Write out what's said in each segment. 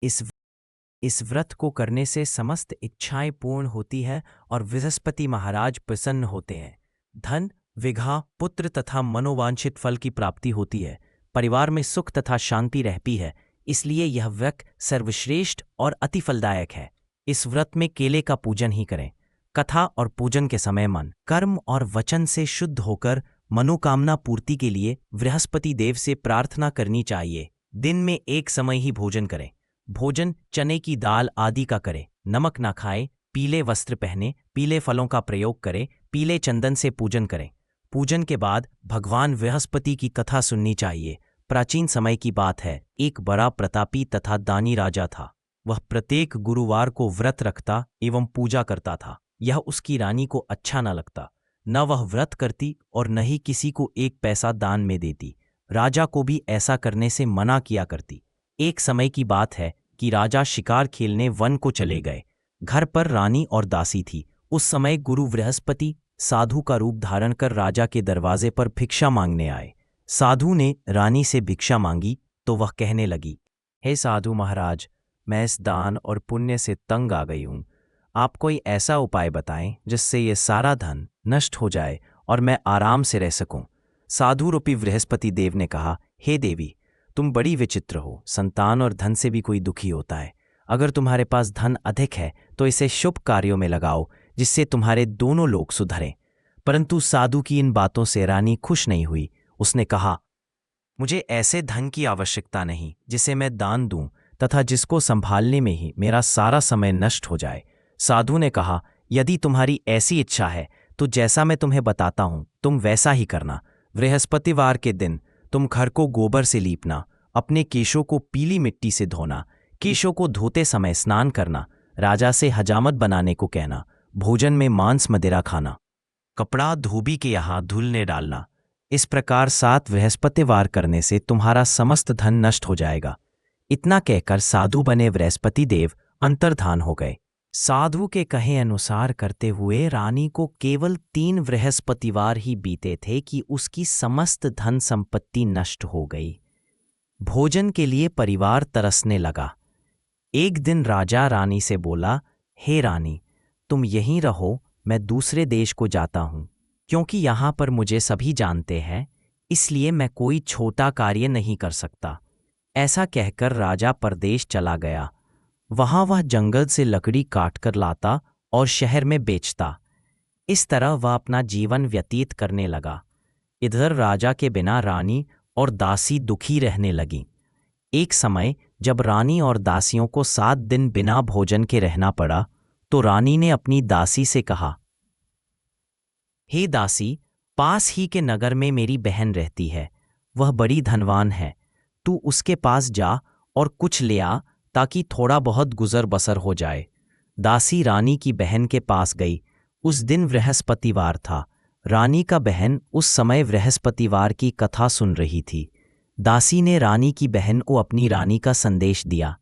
इस इस व्रत को करने से समस्त इच्छाएं पूर्ण होती है और बृहस्पति महाराज प्रसन्न होते हैं। धन, विघा, पुत्र तथा मनोवांछित फल की प्राप्ति होती है। परिवार में सुख तथा शांति रहती है। इसलिए यह व्रत सर्वश्रेष्ठ और अति फलदायक है। इस व्रत में केले का पूजन ही करें। कथा और पूजन के समय मन, कर्म और वचन से शुद्ध होकर मनोकामना पूर्ति के लिए बृहस्पति देव से प्रार्थना करनी चाहिए। दिन में एक समय ही भोजन करें। भोजन चने की दाल आदि का करें। नमक ना खाएं। पीले वस्त्र पहने, पीले फलों का प्रयोग करें। पीले चंदन से पूजन करें। पूजन के बाद भगवान बृहस्पति की कथा सुननी चाहिए। प्राचीन समय की बात है, एक बड़ा प्रतापी तथा दानी राजा था। वह प्रत्येक गुरुवार को व्रत रखता एवं पूजा करता था। यह उसकी रानी को अच्छा न लगता। न वह व्रत करती और न ही किसी को एक पैसा दान में देती। राजा को भी ऐसा करने से मना किया करती। एक समय की बात है कि राजा शिकार खेलने वन को चले गए। घर पर रानी और दासी थी। उस समय गुरु बृहस्पति साधु का रूप धारण कर राजा के दरवाजे पर भिक्षा मांगने आए। साधु ने रानी से भिक्षा मांगी तो वह कहने लगी, हे साधु महाराज, मैं इस दान और पुण्य से तंग आ गई हूँ। आप कोई ऐसा उपाय बताएं जिससे ये सारा धन नष्ट हो जाए और मैं आराम से रह सकूं। साधु रूपी बृहस्पति देव ने कहा, हे देवी, तुम बड़ी विचित्र हो। संतान और धन से भी कोई दुखी होता है। अगर तुम्हारे पास धन अधिक है तो इसे शुभ कार्यों में लगाओ, जिससे तुम्हारे दोनों लोग सुधरें। परंतु साधु की इन बातों से रानी खुश नहीं हुई। उसने कहा, मुझे ऐसे धन की आवश्यकता नहीं जिसे मैं दान दूं तथा जिसको संभालने में ही मेरा सारा समय नष्ट हो जाए। साधु ने कहा, यदि तुम्हारी ऐसी इच्छा है तो जैसा मैं तुम्हें बताता हूं तुम वैसा ही करना। बृहस्पतिवार के दिन तुम घर को गोबर से लीपना, अपने केशों को पीली मिट्टी से धोना, केशों को धोते समय स्नान करना, राजा से हजामत बनाने को कहना, भोजन में मांस मदिरा खाना, कपड़ा धोबी के यहाँ धुलने डालना। इस प्रकार 7 बृहस्पतिवार करने से तुम्हारा समस्त धन नष्ट हो जाएगा। इतना कहकर साधु बने बृहस्पति देव अंतर्धान हो गए। साधु के कहे अनुसार करते हुए रानी को केवल 3 बृहस्पतिवार ही बीते थे कि उसकी समस्त धन संपत्ति नष्ट हो गई। भोजन के लिए परिवार तरसने लगा। एक दिन राजा रानी से बोला, हे रानी, तुम यहीं रहो, मैं दूसरे देश को जाता हूं। क्योंकि यहां पर मुझे सभी जानते हैं, इसलिए मैं कोई छोटा कार्य नहीं कर सकता। ऐसा कहकर राजा परदेश चला गया। वहां वह जंगल से लकड़ी काटकर लाता और शहर में बेचता। इस तरह वह अपना जीवन व्यतीत करने लगा। इधर राजा के बिना रानी और दासी दुखी रहने लगीं। एक समय जब रानी और दासियों को 7 दिन बिना भोजन के रहना पड़ा तो रानी ने अपनी दासी से कहा, हे दासी, पास ही के नगर में मेरी बहन रहती है। वह बड़ी धनवान है। तू उसके पास जा और कुछ ले आ ताकि थोड़ा बहुत गुजर बसर हो जाए। दासी रानी की बहन के पास गई। उस दिन बृहस्पतिवार था। रानी का बहन उस समय बृहस्पतिवार की कथा सुन रही थी। दासी ने रानी की बहन को अपनी रानी का संदेश दिया,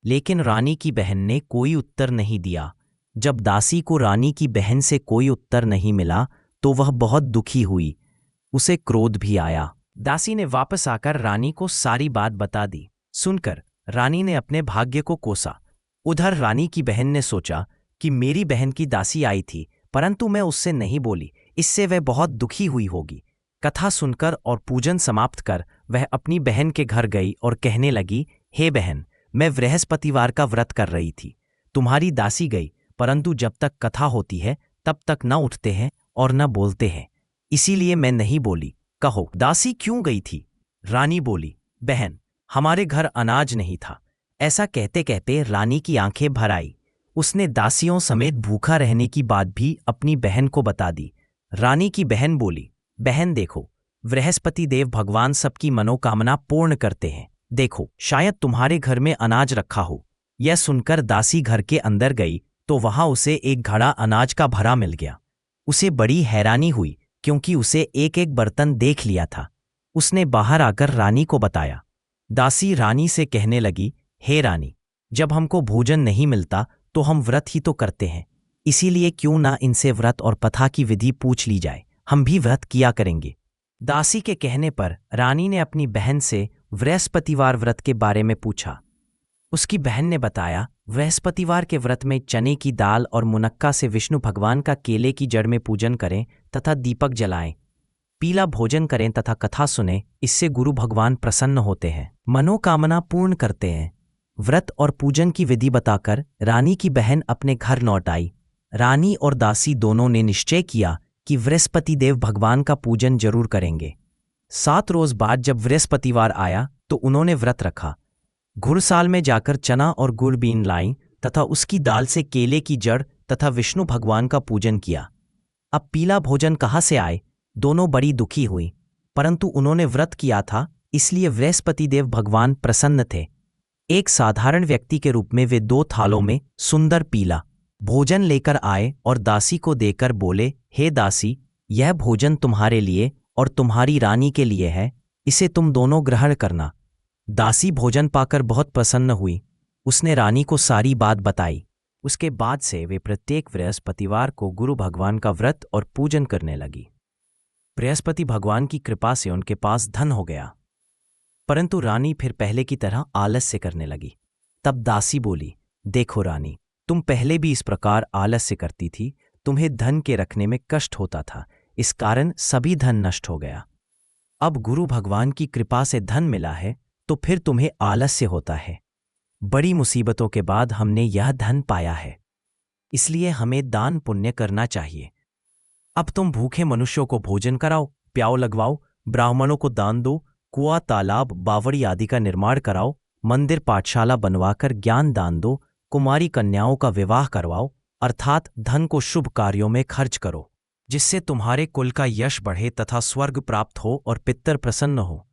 लेकिन रानी की बहन ने कोई उत्तर नहीं दिया। जब दासी को रानी की बहन से कोई उत्तर नहीं मिला तो वह बहुत दुखी हुई। उसे क्रोध भी आया। दासी ने वापस आकर रानी को सारी बात बता दी। सुनकर रानी ने अपने भाग्य को कोसा। उधर रानी की बहन ने सोचा कि मेरी बहन की दासी आई थी, परंतु मैं उससे नहीं बोली, इससे वह बहुत दुखी हुई होगी। कथा सुनकर और पूजन समाप्त कर वह अपनी बहन के घर गई और कहने लगी, हे बहन, मैं बृहस्पतिवार का व्रत कर रही थी। तुम्हारी दासी गई, परंतु जब तक कथा होती है तब तक न उठते हैं और न बोलते हैं, इसीलिए मैं नहीं बोली। कहो, दासी क्यों गई थी? रानी बोली, बहन, हमारे घर अनाज नहीं था। ऐसा कहते कहते रानी की आंखें भर आई। उसने दासियों समेत भूखा रहने की बात भी अपनी बहन को बता दी। रानी की बहन बोली, बहन देखो, बृहस्पति देव भगवान सबकी मनोकामना पूर्ण करते हैं। देखो, शायद तुम्हारे घर में अनाज रखा हो। यह सुनकर दासी घर के अंदर गई तो वहां उसे एक घड़ा अनाज का भरा मिल गया। उसे बड़ी हैरानी हुई क्योंकि उसे एक एक बर्तन देख लिया था। उसने बाहर आकर रानी को बताया। दासी रानी से कहने लगी, हे रानी, जब हमको भोजन नहीं मिलता तो हम व्रत ही तो करते हैं, इसीलिए क्यों ना इनसे व्रत और पथा की विधि पूछ ली जाए, हम भी व्रत किया करेंगे। दासी के कहने पर रानी ने अपनी बहन से बृहस्पतिवार व्रत के बारे में पूछा। उसकी बहन ने बताया, बृहस्पतिवार के व्रत में चने की दाल और मुनक्का से विष्णु भगवान का केले की जड़ में पूजन करें तथा दीपक जलाएं, पीला भोजन करें तथा कथा सुने। इससे गुरु भगवान प्रसन्न होते हैं, मनोकामना पूर्ण करते हैं। व्रत और पूजन की विधि बताकर रानी की बहन अपने घर लौट आई। रानी और दासी दोनों ने निश्चय किया कि बृहस्पति देव भगवान का पूजन जरूर करेंगे। 7 रोज बाद जब बृहस्पतिवार आया तो उन्होंने व्रत रखा। घुड़साल में जाकर चना और गुड़ बीन लाई तथा उसकी दाल से केले की जड़ तथा विष्णु भगवान का पूजन किया। अब पीला भोजन कहाँ से आए? दोनों बड़ी दुखी हुई, परंतु उन्होंने व्रत किया था, इसलिए बृहस्पति देव भगवान प्रसन्न थे। एक साधारण व्यक्ति के रूप में वे 2 थालों में सुंदर पीला भोजन लेकर आए और दासी को देकर बोले, हे दासी, यह भोजन तुम्हारे लिए और तुम्हारी रानी के लिए है, इसे तुम दोनों ग्रहण करना। दासी भोजन पाकर बहुत प्रसन्न हुई। उसने रानी को सारी बात बताई। उसके बाद से वे प्रत्येक बृहस्पतिवार को गुरु भगवान का व्रत और पूजन करने लगी। बृहस्पति भगवान की कृपा से उनके पास धन हो गया, परंतु रानी फिर पहले की तरह आलस्य करने लगी। तब दासी बोली, देखो रानी, तुम पहले भी इस प्रकार आलस्य करती थी, तुम्हें धन के रखने में कष्ट होता था, इस कारण सभी धन नष्ट हो गया। अब गुरु भगवान की कृपा से धन मिला है तो फिर तुम्हें आलस्य होता है। बड़ी मुसीबतों के बाद हमने यह धन पाया है, इसलिए हमें दान पुण्य करना चाहिए। अब तुम भूखे मनुष्यों को भोजन कराओ, प्याऊ लगवाओ, ब्राह्मणों को दान दो, कुआं, तालाब, बावड़ी आदि का निर्माण कराओ, मंदिर पाठशाला बनवाकर ज्ञान दान दो, कुमारी कन्याओं का विवाह करवाओ, अर्थात धन को शुभ कार्यों में खर्च करो, जिससे तुम्हारे कुल का यश बढ़े तथा स्वर्ग प्राप्त हो और पितर प्रसन्न हो।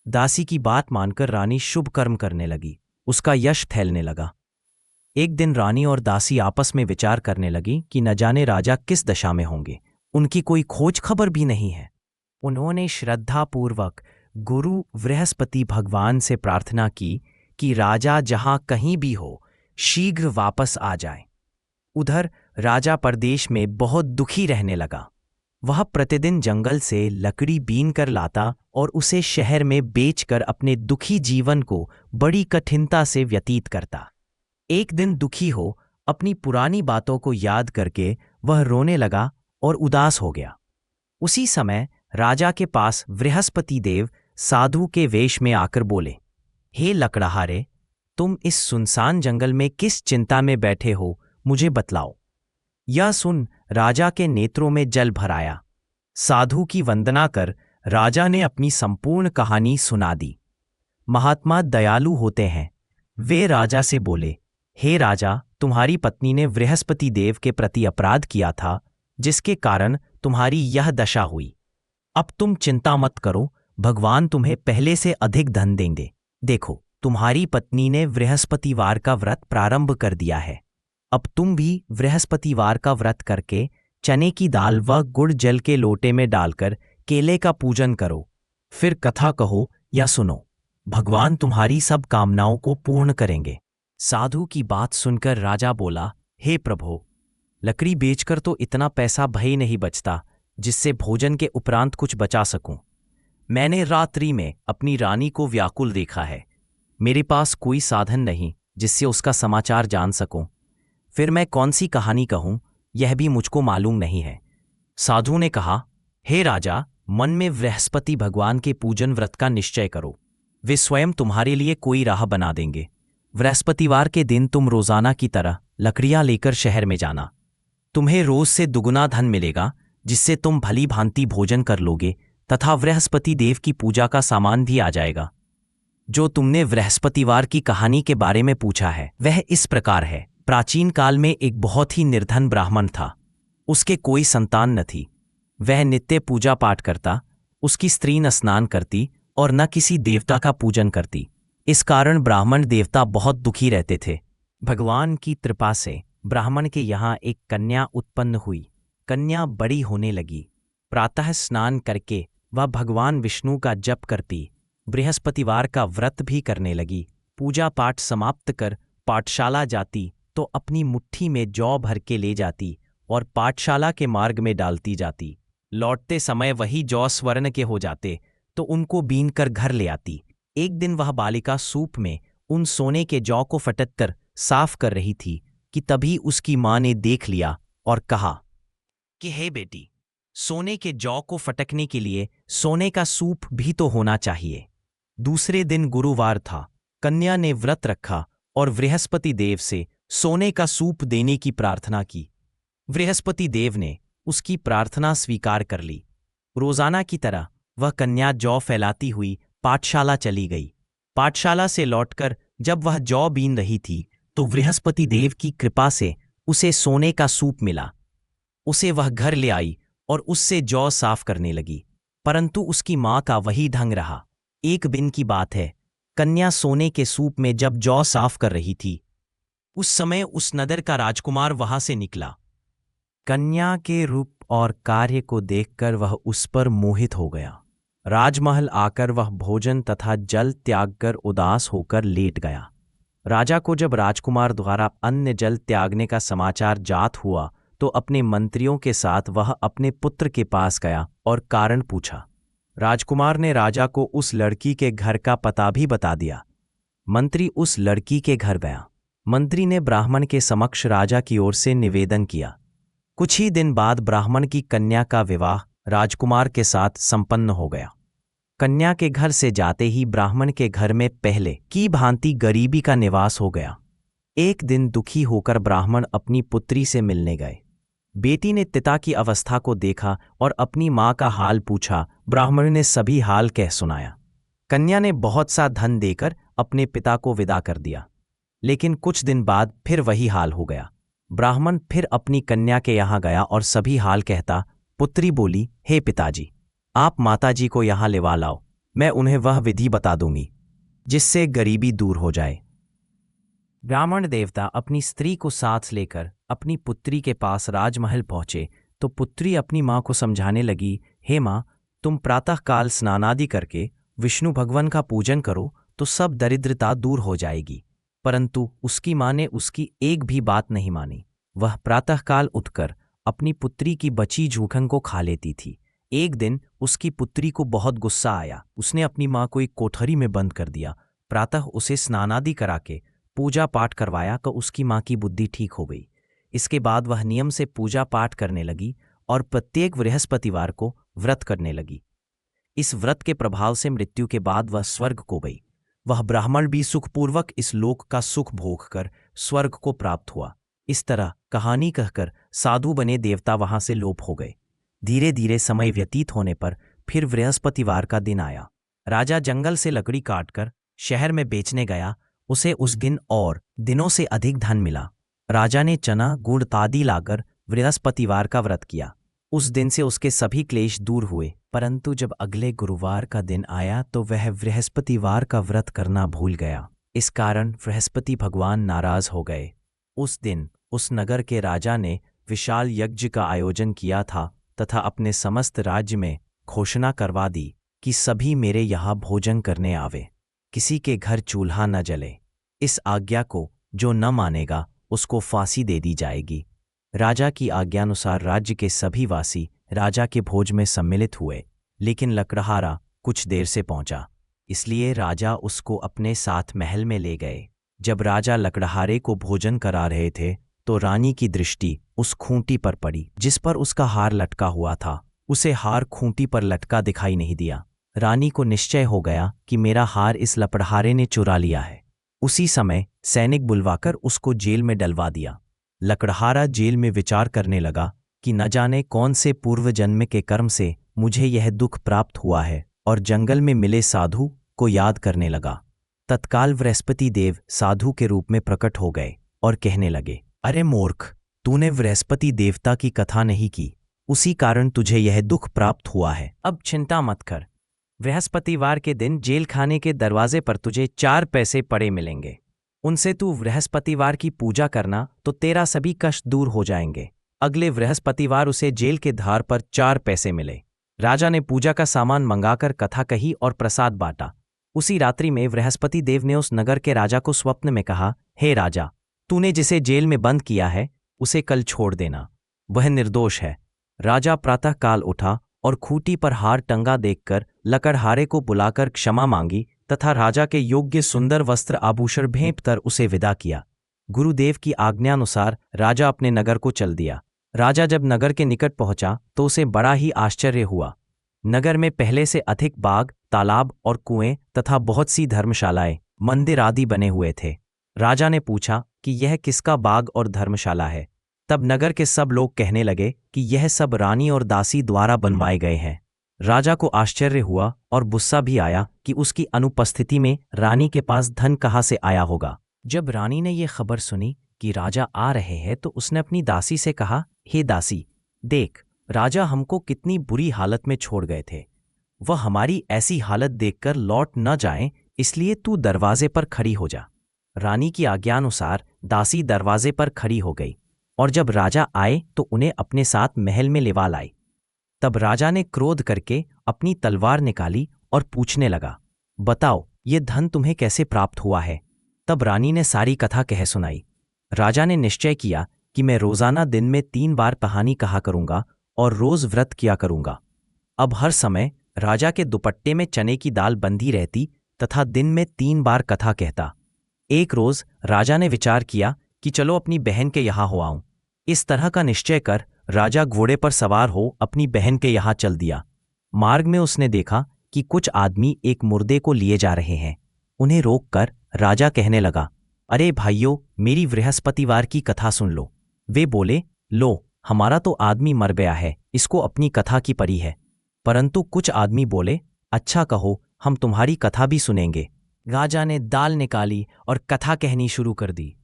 दासी की बात मानकर रानी शुभ कर्म करने लगी। उसका यश फैलने लगा। एक दिन रानी और दासी आपस में विचार करने लगी कि न जाने राजा किस दशा में होंगे, उनकी कोई खोज खबर भी नहीं है। उन्होंने श्रद्धापूर्वक गुरु बृहस्पति भगवान से प्रार्थना की कि राजा जहां कहीं भी हो, शीघ्र वापस आ जाए। उधर राजा परदेश में बहुत दुखी रहने लगा। वह प्रतिदिन जंगल से लकड़ी बीन कर लाता और उसे शहर में बेचकर अपने दुखी जीवन को बड़ी कठिनता से व्यतीत करता। एक दिन दुखी हो अपनी पुरानी बातों को याद करके वह रोने लगा और उदास हो गया। उसी समय राजा के पास बृहस्पति देव साधु के वेश में आकर बोले, हे लकड़हारे, तुम इस सुनसान जंगल में किस चिंता में बैठे हो, मुझे बतलाओ। यह सुन राजा के नेत्रों में जल भर आया। साधु की वंदना कर राजा ने अपनी संपूर्ण कहानी सुना दी। महात्मा दयालु होते हैं। वे राजा से बोले, हे राजा, तुम्हारी पत्नी ने बृहस्पति देव के प्रति अपराध किया था, जिसके कारण तुम्हारी यह दशा हुई। अब तुम चिंता मत करो, भगवान तुम्हें पहले से अधिक धन देंगे। देखो, तुम्हारी पत्नी ने बृहस्पतिवार का व्रत प्रारंभ कर दिया है। अब तुम भी बृहस्पतिवार का व्रत करके चने की दाल व गुड़ जल के लोटे में डालकर केले का पूजन करो, फिर कथा कहो या सुनो। भगवान तुम्हारी सब कामनाओं को पूर्ण करेंगे। साधु की बात सुनकर राजा बोला, हे प्रभु, लकड़ी बेचकर तो इतना पैसा भई नहीं बचता जिससे भोजन के उपरांत कुछ बचा सकूं। मैंने रात्रि में अपनी रानी को व्याकुल देखा है। मेरे पास कोई साधन नहीं जिससे उसका समाचार जान सकूं। फिर मैं कौन सी कहानी कहूं, यह भी मुझको मालूम नहीं है। साधु ने कहा, हे राजा, मन में बृहस्पति भगवान के पूजन व्रत का निश्चय करो। वे स्वयं तुम्हारे लिए कोई राह बना देंगे। बृहस्पतिवार के दिन तुम रोजाना की तरह लकड़ियां लेकर शहर में जाना। तुम्हें रोज से दुगुना धन मिलेगा, जिससे तुम भली भांति भोजन कर लोगे तथा बृहस्पति देव की पूजा का सामान भी आ जाएगा। जो तुमने बृहस्पतिवार की कहानी के बारे में पूछा है, वह इस प्रकार है। प्राचीन काल में एक बहुत ही निर्धन ब्राह्मण था। उसके कोई संतान न थी। वह नित्य पूजा पाठ करता, उसकी स्त्री न स्नान करती और न किसी देवता का पूजन करती। इस कारण ब्राह्मण देवता बहुत दुखी रहते थे। भगवान की कृपा से ब्राह्मण के यहाँ एक कन्या उत्पन्न हुई। कन्या बड़ी होने लगी। प्रातः स्नान करके वह भगवान विष्णु का जप करती, बृहस्पतिवार का व्रत भी करने लगी। पूजा पाठ समाप्त कर पाठशाला जाती तो अपनी मुट्ठी में जौ भर के ले जाती और पाठशाला के मार्ग में डालती जाती। लौटते समय वही जौ स्वर्ण के हो जाते तो उनको बीन कर घर ले आती। एक दिन वह बालिका सूप में उन सोने के जौ को फटककर साफ कर रही थी कि तभी उसकी माँ ने देख लिया और कहा कि हे बेटी, सोने के जौ को फटकने के लिए सोने का सूप भी तो होना चाहिए। दूसरे दिन गुरुवार था। कन्या ने व्रत रखा और बृहस्पति देव से सोने का सूप देने की प्रार्थना की। बृहस्पति देव ने उसकी प्रार्थना स्वीकार कर ली। रोजाना की तरह वह कन्या जौ फैलाती हुई पाठशाला चली गई। पाठशाला से लौटकर जब वह जौ बीन रही थी तो बृहस्पति देव की कृपा से उसे सोने का सूप मिला। उसे वह घर ले आई और उससे जौ साफ करने लगी, परंतु उसकी माँ का वही ढंग रहा। एक दिन की बात है, कन्या सोने के सूप में जब जौ साफ कर रही थी, उस समय उस नगर का राजकुमार वहां से निकला। कन्या के रूप और कार्य को देखकर वह उस पर मोहित हो गया। राजमहल आकर वह भोजन तथा जल त्याग कर उदास होकर लेट गया। राजा को जब राजकुमार द्वारा अन्न जल त्यागने का समाचार जात हुआ तो अपने मंत्रियों के साथ वह अपने पुत्र के पास गया और कारण पूछा। राजकुमार ने राजा को उस लड़की के घर का पता भी बता दिया। मंत्री उस लड़की के घर गया। मंत्री ने ब्राह्मण के समक्ष राजा की ओर से निवेदन किया। कुछ ही दिन बाद ब्राह्मण की कन्या का विवाह राजकुमार के साथ संपन्न हो गया। कन्या के घर से जाते ही ब्राह्मण के घर में पहले की भांति गरीबी का निवास हो गया। एक दिन दुखी होकर ब्राह्मण अपनी पुत्री से मिलने गए। बेटी ने पिता की अवस्था को देखा और अपनी माँ का हाल पूछा। ब्राह्मण ने सभी हाल कह सुनाया। कन्या ने बहुत सा धन देकर अपने पिता को विदा कर दिया, लेकिन कुछ दिन बाद फिर वही हाल हो गया। ब्राह्मण फिर अपनी कन्या के यहाँ गया और सभी हाल कहता। पुत्री बोली, हे पिताजी, आप माताजी को यहाँ लेवा लाओ, मैं उन्हें वह विधि बता दूंगी जिससे गरीबी दूर हो जाए। ब्राह्मण देवता अपनी स्त्री को साथ लेकर अपनी पुत्री के पास राजमहल पहुंचे तो पुत्री अपनी माँ को समझाने लगी, हे माँ, तुम प्रातःकाल स्नानादि करके विष्णु भगवान का पूजन करो तो सब दरिद्रता दूर हो जाएगी। परंतु उसकी माँ ने उसकी एक भी बात नहीं मानी। वह प्रातःकाल उठकर अपनी पुत्री की बची जूठन को खा लेती थी। एक दिन उसकी पुत्री को बहुत गुस्सा आया। उसने अपनी माँ को एक कोठरी में बंद कर दिया। प्रातः उसे स्नानादि करा के पूजा पाठ करवाया तो उसकी माँ की बुद्धि ठीक हो गई। इसके बाद वह नियम से पूजा पाठ करने लगी और प्रत्येक बृहस्पतिवार को व्रत करने लगी। इस व्रत के प्रभाव से मृत्यु के बाद वह स्वर्ग को गई। वह ब्राह्मण भी सुखपूर्वक इस लोक का सुख भोग कर स्वर्ग को प्राप्त हुआ। इस तरह कहानी कहकर साधु बने देवता वहां से लोप हो गए। धीरे धीरे समय व्यतीत होने पर फिर बृहस्पतिवार का दिन आया। राजा जंगल से लकड़ी काटकर शहर में बेचने गया। उसे उस दिन और दिनों से अधिक धन मिला। राजा ने चना गुड़ आदि लाकर बृहस्पतिवार का व्रत किया। उस दिन से उसके सभी क्लेश दूर हुए। परंतु जब अगले गुरुवार का दिन आया तो वह बृहस्पतिवार का व्रत करना भूल गया। इस कारण बृहस्पति भगवान नाराज हो गए। उस दिन उस नगर के राजा ने विशाल यज्ञ का आयोजन किया था तथा अपने समस्त राज्य में घोषणा करवा दी कि सभी मेरे यहाँ भोजन करने आवे, किसी के घर चूल्हा न जले। इस आज्ञा को जो न मानेगा उसको फांसी दे दी जाएगी। राजा की आज्ञानुसार राज्य के सभी वासी राजा के भोज में सम्मिलित हुए, लेकिन लकड़हारा कुछ देर से पहुंचा, इसलिए राजा उसको अपने साथ महल में ले गए। जब राजा लकड़हारे को भोजन करा रहे थे तो रानी की दृष्टि उस खूंटी पर पड़ी जिस पर उसका हार लटका हुआ था। उसे हार खूंटी पर लटका दिखाई नहीं दिया। रानी को निश्चय हो गया कि मेरा हार इस लकड़हारे ने चुरा लिया है। उसी समय सैनिक बुलवाकर उसको जेल में डलवा दिया। लकड़हारा जेल में विचार करने लगा कि न जाने कौन से पूर्व जन्म के कर्म से मुझे यह दुख प्राप्त हुआ है, और जंगल में मिले साधु को याद करने लगा। तत्काल बृहस्पति देव साधु के रूप में प्रकट हो गए और कहने लगे, अरे मूर्ख, तूने बृहस्पति देवता की कथा नहीं की, उसी कारण तुझे यह दुख प्राप्त हुआ है। अब चिंता मत कर, बृहस्पतिवार के दिन जेल खाने के दरवाजे पर तुझे 4 पैसे पड़े मिलेंगे। उनसे तू बृहस्पतिवार की पूजा करना तो तेरा सभी कष्ट दूर हो जाएंगे। अगले बृहस्पतिवार उसे जेल के द्वार पर 4 पैसे मिले। राजा ने पूजा का सामान मंगाकर कथा कही और प्रसाद बांटा। उसी रात्रि में बृहस्पति देव ने उस नगर के राजा को स्वप्न में कहा, हे राजा, तूने जिसे जेल में बंद किया है उसे कल छोड़ देना, वह निर्दोष है। राजा प्रातःकाल उठा और खूंटी पर हार टंगा देखकर लकड़हारे को बुलाकर क्षमा मांगी तथा राजा के योग्य सुंदर वस्त्र आभूषण भेंट कर उसे विदा किया। गुरुदेव की आज्ञानुसार राजा अपने नगर को चल दिया। राजा जब नगर के निकट पहुंचा तो उसे बड़ा ही आश्चर्य हुआ। नगर में पहले से अधिक बाग, तालाब और कुएं तथा बहुत सी धर्मशालाएं, मंदिर आदि बने हुए थे। राजा ने पूछा कि यह किसका बाग और धर्मशाला है। तब नगर के सब लोग कहने लगे कि यह सब रानी और दासी द्वारा बनवाए गए हैं। राजा को आश्चर्य हुआ और गुस्सा भी आया कि उसकी अनुपस्थिति में रानी के पास धन कहाँ से आया होगा। जब रानी ने यह खबर सुनी कि राजा आ रहे हैं तो उसने अपनी दासी से कहा, हे दासी, देख, राजा हमको कितनी बुरी हालत में छोड़ गए थे। वह हमारी ऐसी हालत देखकर लौट न जाएं, इसलिए तू दरवाजे पर खड़ी हो जा। रानी की आज्ञानुसार दासी दरवाजे पर खड़ी हो गई और जब राजा आए तो उन्हें अपने साथ महल में लेवा लाई। तब राजा ने क्रोध करके अपनी तलवार निकाली और पूछने लगा, बताओ, ये धन तुम्हें कैसे प्राप्त हुआ है। तब रानी ने सारी कथा कह सुनाई। राजा ने निश्चय किया कि मैं रोजाना दिन में 3 बार कहानी कहा करूंगा और रोज व्रत किया करूंगा। अब हर समय राजा के दुपट्टे में चने की दाल बंधी रहती तथा दिन में 3 बार कथा कहता। एक रोज राजा ने विचार किया कि चलो अपनी बहन के यहाँ हो आऊं। इस तरह का निश्चय कर राजा घोड़े पर सवार हो अपनी बहन के यहाँ चल दिया। मार्ग में उसने देखा कि कुछ आदमी एक मुर्दे को लिए जा रहे हैं। उन्हें रोककर राजा कहने लगा, अरे भाइयों, मेरी बृहस्पतिवार की कथा सुन लो। वे बोले, लो, हमारा तो आदमी मर गया है, इसको अपनी कथा की पड़ी है। परंतु कुछ आदमी बोले, अच्छा कहो, हम तुम्हारी कथा भी सुनेंगे। राजा ने दाल निकाली और कथा कहनी शुरू कर दी।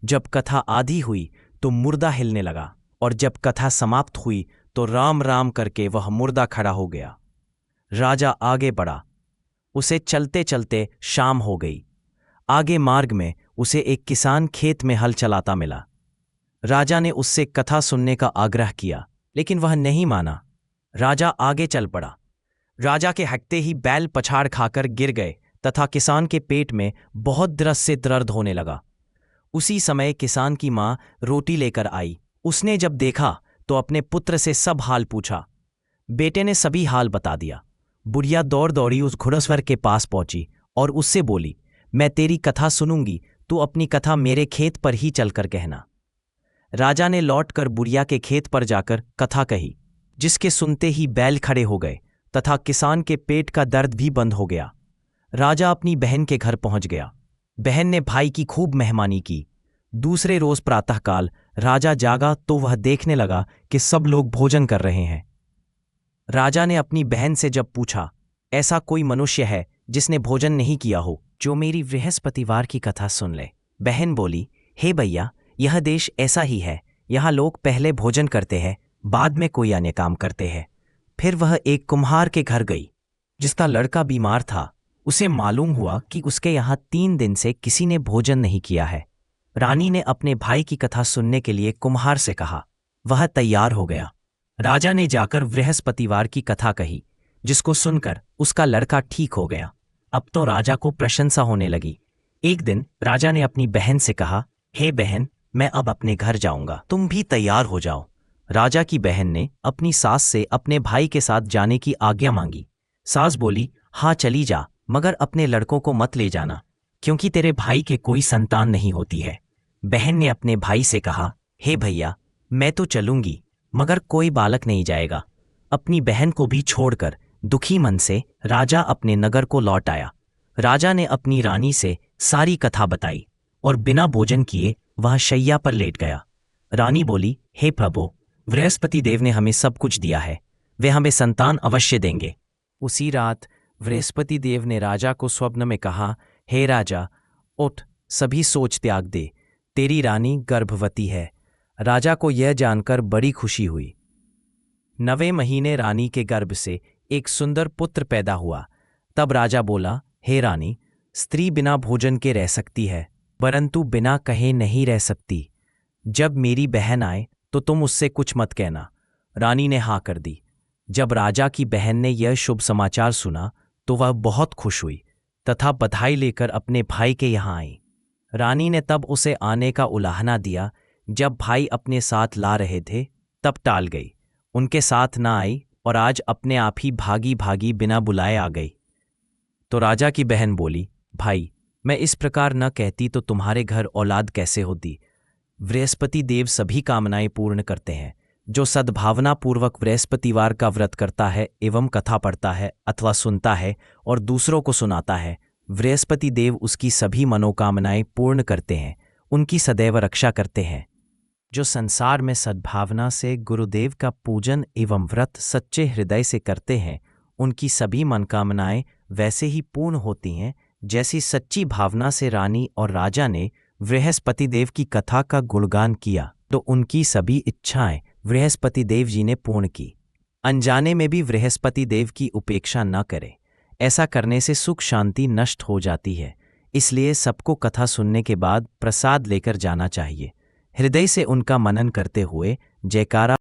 जब कथा आधी हुई तो मुर्दा हिलने लगा और जब कथा समाप्त हुई तो राम राम करके वह मुर्दा खड़ा हो गया। राजा आगे बढ़ा। उसे चलते चलते शाम हो गई। आगे मार्ग में उसे एक किसान खेत में हल चलाता मिला। राजा ने उससे कथा सुनने का आग्रह किया, लेकिन वह नहीं माना। राजा आगे चल पड़ा। राजा के हकते ही बैल पछाड़ खाकर गिर गए तथा किसान के पेट में बहुत दिरस से दर्द होने लगा। उसी समय किसान की मां रोटी लेकर आई। उसने जब देखा तो अपने पुत्र से सब हाल पूछा। बेटे ने सभी हाल बता दिया। बुढ़िया दौड़ दौड़ी उस घुड़सवार के पास पहुंची और उससे बोली, मैं तेरी कथा सुनूंगी, तू अपनी कथा मेरे खेत पर ही चलकर कहना। राजा ने लौटकर बुढ़िया के खेत पर जाकर कथा कही, जिसके सुनते ही बैल खड़े हो गए तथा किसान के पेट का दर्द भी बंद हो गया। राजा अपनी बहन के घर पहुंच गया। बहन ने भाई की खूब मेहमानी की। दूसरे रोज प्रातःकाल राजा जागा तो वह देखने लगा कि सब लोग भोजन कर रहे हैं। राजा ने अपनी बहन से जब पूछा, ऐसा कोई मनुष्य है जिसने भोजन नहीं किया हो, जो मेरी बृहस्पतिवार की कथा सुन ले। बहन बोली, हे भैया, यह देश ऐसा ही है। यहाँ लोग पहले भोजन करते हैं, बाद में कोई अन्य काम करते हैं। फिर वह एक कुम्हार के घर गई, जिसका लड़का बीमार था। उसे मालूम हुआ कि उसके यहाँ 3 दिन से किसी ने भोजन नहीं किया है। रानी ने अपने भाई की कथा सुनने के लिए कुम्हार से कहा। वह तैयार हो गया। राजा ने जाकर बृहस्पतिवार की कथा कही, जिसको सुनकर उसका लड़का ठीक हो गया। अब तो राजा को प्रशंसा होने लगी। एक दिन राजा ने अपनी बहन से कहा, हे बहन, मैं अब अपने घर जाऊंगा, तुम भी तैयार हो जाओ। राजा की बहन ने अपनी सास से अपने भाई के साथ जाने की आज्ञा मांगी। सास बोली, हाँ चली जा, मगर अपने लड़कों को मत ले जाना, क्योंकि तेरे भाई के कोई संतान नहीं होती है। बहन ने अपने भाई से कहा, हे भैया, मैं तो चलूंगी, मगर कोई बालक नहीं जाएगा। अपनी बहन को भी छोड़कर दुखी मन से राजा अपने नगर को लौट आया। राजा ने अपनी रानी से सारी कथा बताई और बिना भोजन किए वह शैया पर लेट गया। रानी बोली, हे प्रभु, बृहस्पति देव ने हमें सब कुछ दिया है, वे हमें संतान अवश्य देंगे। उसी रात बृहस्पति देव ने राजा को स्वप्न में कहा, हे राजा, उठ, सभी सोच त्याग दे, तेरी रानी गर्भवती है। राजा को यह जानकर बड़ी खुशी हुई। 9वें महीने रानी के गर्भ से एक सुंदर पुत्र पैदा हुआ। तब राजा बोला, हे रानी, स्त्री बिना भोजन के रह सकती है, परंतु बिना कहे नहीं रह सकती। जब मेरी बहन आए तो तुम उससे कुछ मत कहना। रानी ने हाँ कर दी। जब राजा की बहन ने यह शुभ समाचार सुना तो वह बहुत खुश हुई तथा बधाई लेकर अपने भाई के यहाँ आई। रानी ने तब उसे आने का उलाहना दिया। जब भाई अपने साथ ला रहे थे तब टाल गई, उनके साथ ना आई और आज अपने आप ही भागी भागी बिना बुलाए आ गई। तो राजा की बहन बोली, भाई, मैं इस प्रकार न कहती तो तुम्हारे घर औलाद कैसे होती। बृहस्पति देव सभी कामनाएं पूर्ण करते हैं। जो सद्भावनापूर्वक बृहस्पतिवार का व्रत करता है एवं कथा पढ़ता है अथवा सुनता है और दूसरों को सुनाता है, बृहस्पति देव उसकी सभी मनोकामनाएं पूर्ण करते हैं, उनकी सदैव रक्षा करते हैं। जो संसार में सद्भावना से गुरुदेव का पूजन एवं व्रत सच्चे हृदय से करते हैं, उनकी सभी मनोकामनाएं वैसे ही पूर्ण होती हैं जैसी सच्ची भावना से रानी और राजा ने बृहस्पति देव की कथा का गुणगान किया तो उनकी सभी इच्छाएं बृहस्पति देव जी ने पूर्ण की। अनजाने में भी बृहस्पति देव की उपेक्षा न करें, ऐसा करने से सुख शांति नष्ट हो जाती है। इसलिए सबको कथा सुनने के बाद प्रसाद लेकर जाना चाहिए। हृदय से उनका मनन करते हुए जयकारा